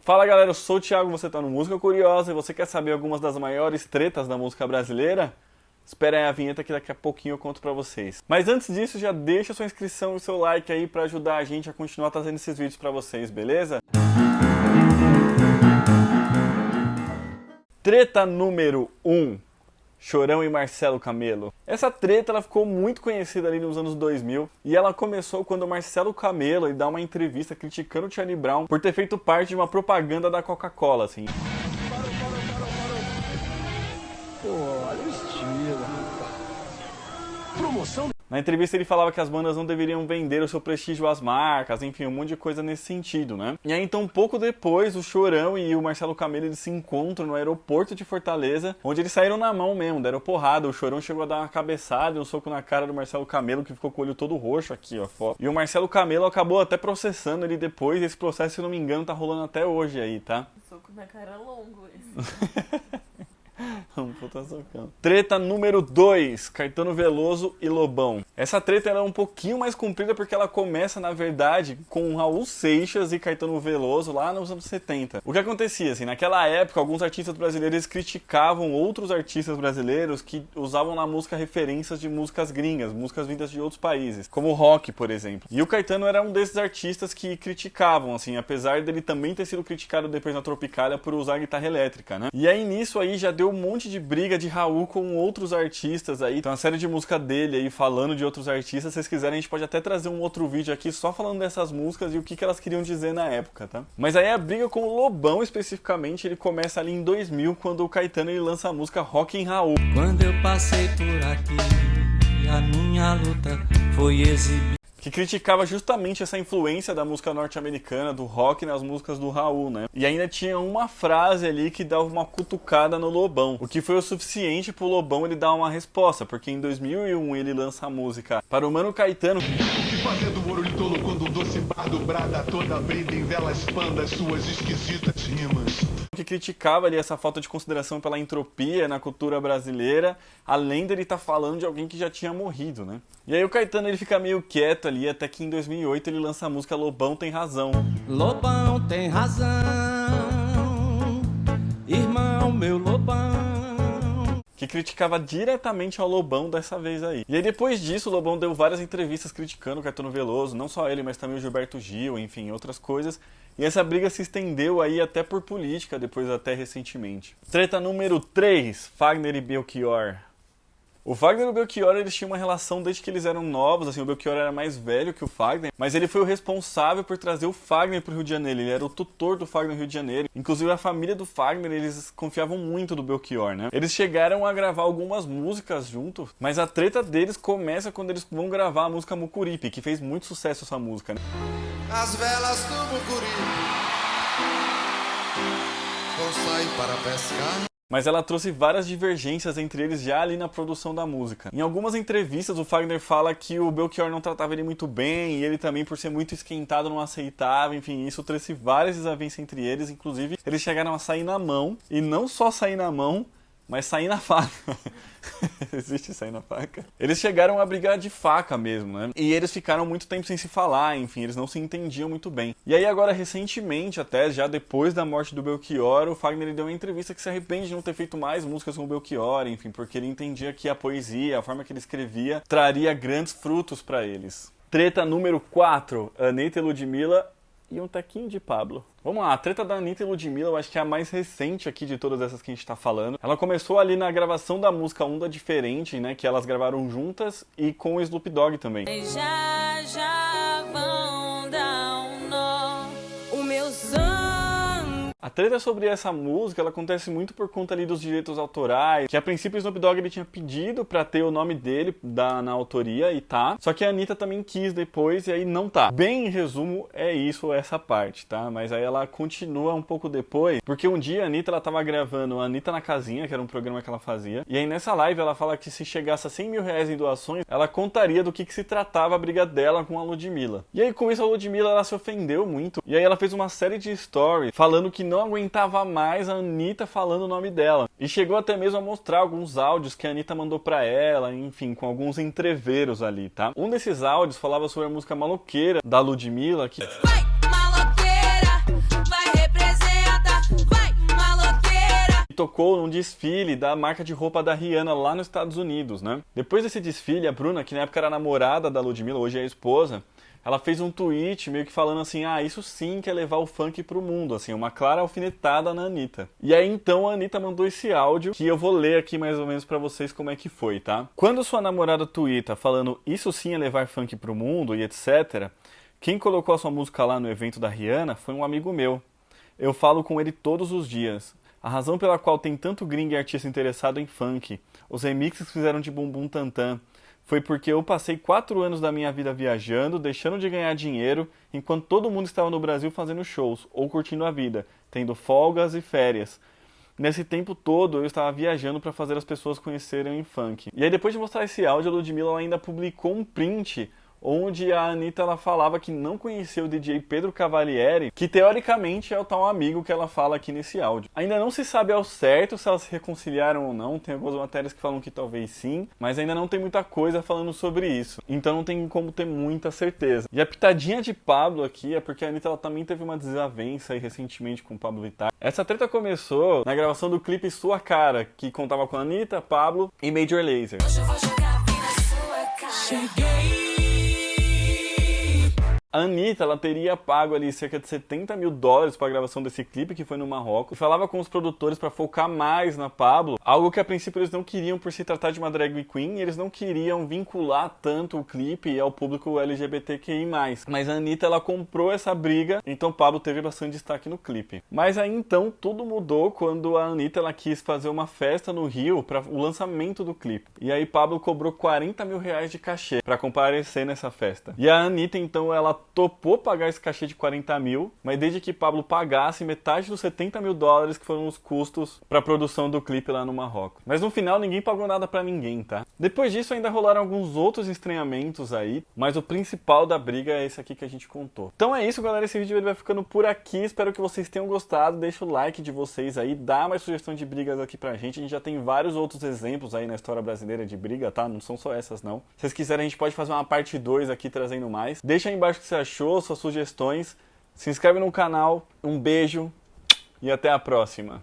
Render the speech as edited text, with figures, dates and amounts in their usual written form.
Fala galera, eu sou o Thiago, você tá no Música Curiosa e você quer saber algumas das maiores tretas da música brasileira? Espera aí a vinheta que daqui a pouquinho eu conto pra vocês. Mas antes disso, já deixa sua inscrição e seu like aí pra ajudar a gente a continuar trazendo esses vídeos pra vocês, beleza? Treta número 1. Chorão e Marcelo Camelo. Essa treta ela ficou muito conhecida ali nos anos 2000 e ela começou quando o Marcelo Camelo ele dá uma entrevista criticando o Charlie Brown por ter feito parte de uma propaganda da Coca-Cola, assim. Pô, olha o estilo. Promoção. Na entrevista ele falava que as bandas não deveriam vender o seu prestígio às marcas, enfim, um monte de coisa nesse sentido, né? E aí então, pouco depois, o Chorão e o Marcelo Camelo eles se encontram no aeroporto de Fortaleza, onde eles saíram na mão mesmo, deram porrada. O Chorão chegou a dar uma cabeçada e um soco na cara do Marcelo Camelo, que ficou com o olho todo roxo aqui, ó, foto. E o Marcelo Camelo acabou até processando ele depois, e esse processo, se não me engano, tá rolando até hoje aí, tá? O soco na cara é longo esse. Um puta socão. Treta número 2, Caetano Veloso e Lobão. Essa treta ela é um pouquinho mais comprida porque ela começa, na verdade, com Raul Seixas e Caetano Veloso lá nos anos 70. O que acontecia, assim, naquela época, alguns artistas brasileiros criticavam outros artistas brasileiros que usavam na música referências de músicas gringas, músicas vindas de outros países, como o rock, por exemplo. E o Caetano era um desses artistas que criticavam, assim, apesar dele também ter sido criticado depois na Tropicália por usar guitarra elétrica, né? E aí, nisso aí, já deu um monte de briga de Raul com outros artistas aí. Tem uma série de música dele aí falando de outros artistas. Se vocês quiserem, a gente pode até trazer um outro vídeo aqui só falando dessas músicas e o que elas queriam dizer na época, tá? Mas aí a briga com o Lobão, especificamente, ele começa ali em 2000, quando o Caetano ele lança a música Rock em Raul. Quando eu passei por aqui, a minha luta foi exibida. Que criticava justamente essa influência da música norte-americana, do rock nas músicas do Raul, né? E ainda tinha uma frase ali que dava uma cutucada no Lobão, o que foi o suficiente pro Lobão ele dar uma resposta, porque em 2001 ele lança a música para o Mano Caetano. E fazendo ouro de tolo quando o doce bardo brada toda brida em vela expanda as suas esquisitas rimas. Que criticava ali essa falta de consideração pela entropia na cultura brasileira, além dele estar falando de alguém que já tinha morrido, né? E aí o Caetano ele fica meio quieto ali, até que em 2008 ele lança a música Lobão Tem Razão. Lobão tem razão, irmão meu Lobão. Que criticava diretamente ao Lobão dessa vez aí. E aí depois disso o Lobão deu várias entrevistas criticando o Caetano Veloso, não só ele, mas também o Gilberto Gil, enfim, outras coisas. E essa briga se estendeu aí até por política, depois até recentemente. Treta número 3, Fagner e Belchior. O Fagner e o Belchior, eles tinham uma relação desde que eles eram novos, assim, o Belchior era mais velho que o Fagner, mas ele foi o responsável por trazer o Fagner pro Rio de Janeiro, ele era o tutor do Fagner no Rio de Janeiro. Inclusive a família do Fagner, eles confiavam muito no Belchior, né? Eles chegaram a gravar algumas músicas juntos, mas a treta deles começa quando eles vão gravar a música Mucuripe, que fez muito sucesso essa música, né? As velas do Mucuripe vão sair para pescar. Mas ela trouxe várias divergências entre eles já ali na produção da música. Em algumas entrevistas, o Fagner fala que o Belchior não tratava ele muito bem, e ele também, por ser muito esquentado, não aceitava, enfim, isso trouxe várias desavenças entre eles, inclusive eles chegaram a sair na mão, e não só sair na mão, mas sair na faca. Existe sair na faca? Eles chegaram a brigar de faca mesmo, né? E eles ficaram muito tempo sem se falar, enfim, eles não se entendiam muito bem. E aí agora, recentemente, até já depois da morte do Belchior, o Fagner ele deu uma entrevista que se arrepende de não ter feito mais músicas com o Belchior, enfim, porque ele entendia que a poesia, a forma que ele escrevia, traria grandes frutos pra eles. Treta número 4, Anitta e Ludmilla e um tequinho de Pablo. Vamos lá, a treta da Anitta e Ludmilla eu acho que é a mais recente aqui de todas essas que a gente tá falando. Ela começou ali na gravação da música Onda Diferente, né, que elas gravaram juntas e com o Snoop Dogg também. Já vão dar um nó, o meu sangue. A treta sobre essa música, ela acontece muito por conta ali dos direitos autorais, que a princípio o Snoop Dogg ele tinha pedido pra ter o nome dele na autoria e tá, só que a Anitta também quis depois e aí não tá. Bem, em resumo, é isso, essa parte, tá? Mas aí ela continua um pouco depois, porque um dia a Anitta ela tava gravando a Anitta na Casinha, que era um programa que ela fazia, e aí nessa live ela fala que se chegasse a 100 mil reais em doações, ela contaria do que se tratava a briga dela com a Ludmilla. E aí com isso a Ludmilla ela se ofendeu muito, e aí ela fez uma série de stories falando que não aguentava mais a Anitta falando o nome dela. E chegou até mesmo a mostrar alguns áudios que a Anitta mandou pra ela, enfim, com alguns entreveros ali, tá? Um desses áudios falava sobre a música Maloqueira, da Ludmilla, que... Vai, maloqueira, vai representar. tocou num desfile da marca de roupa da Rihanna lá nos Estados Unidos, né? Depois desse desfile, a Bruna, que na época era namorada da Ludmilla, hoje é a esposa, ela fez um tweet meio que falando assim, isso sim que é levar o funk pro mundo, assim, uma clara alfinetada na Anitta. E aí então a Anitta mandou esse áudio, que eu vou ler aqui mais ou menos pra vocês como é que foi, tá? Quando sua namorada tuita falando isso sim é levar funk pro mundo e etc., quem colocou a sua música lá no evento da Rihanna foi um amigo meu. Eu falo com ele todos os dias. A razão pela qual tem tanto gringo e artista interessado em funk, os remixes que fizeram de Bumbum Tantan, foi porque eu passei 4 anos da minha vida viajando, deixando de ganhar dinheiro, enquanto todo mundo estava no Brasil fazendo shows, ou curtindo a vida, tendo folgas e férias. Nesse tempo todo eu estava viajando para fazer as pessoas conhecerem o funk. E aí depois de mostrar esse áudio, a Ludmilla ainda publicou um print onde a Anitta ela falava que não conhecia o DJ Pedro Cavalieri, que teoricamente é o tal amigo que ela fala aqui nesse áudio. Ainda não se sabe ao certo se elas se reconciliaram ou não, tem algumas matérias que falam que talvez sim, mas ainda não tem muita coisa falando sobre isso, então não tem como ter muita certeza. E a pitadinha de Pablo aqui é porque a Anitta ela também teve uma desavença aí recentemente com o Pablo Vittar. Essa treta começou na gravação do clipe Sua Cara, que contava com a Anitta, Pablo e Major Lazer. Hoje eu vou jogar bem na sua cara. Cheguei. A Anitta, ela teria pago ali cerca de $70 mil para a gravação desse clipe, que foi no Marrocos. Falava com os produtores para focar mais na Pablo, algo que a princípio eles não queriam por se tratar de uma drag queen, e eles não queriam vincular tanto o clipe ao público LGBTQI+. Mas a Anitta, ela comprou essa briga, então Pablo teve bastante destaque no clipe. Mas aí então tudo mudou quando a Anitta ela quis fazer uma festa no Rio para o lançamento do clipe. E aí Pablo cobrou $40 mil de cachê para comparecer nessa festa. E a Anitta então ela topou pagar esse cachê de 40 mil, mas desde que Pablo pagasse metade dos $70 mil que foram os custos para a produção do clipe lá no Marrocos. Mas no final ninguém pagou nada para ninguém, tá? Depois disso ainda rolaram alguns outros estranhamentos aí, mas o principal da briga é esse aqui que a gente contou. Então é isso, galera, esse vídeo ele vai ficando por aqui, espero que vocês tenham gostado, deixa o like de vocês aí, dá mais sugestão de brigas aqui pra gente, a gente já tem vários outros exemplos aí na história brasileira de briga, tá? Não são só essas não. Se vocês quiserem a gente pode fazer uma parte 2 aqui trazendo mais. Deixa aí embaixo o que você achou, suas sugestões, se inscreve no canal, um beijo e até a próxima.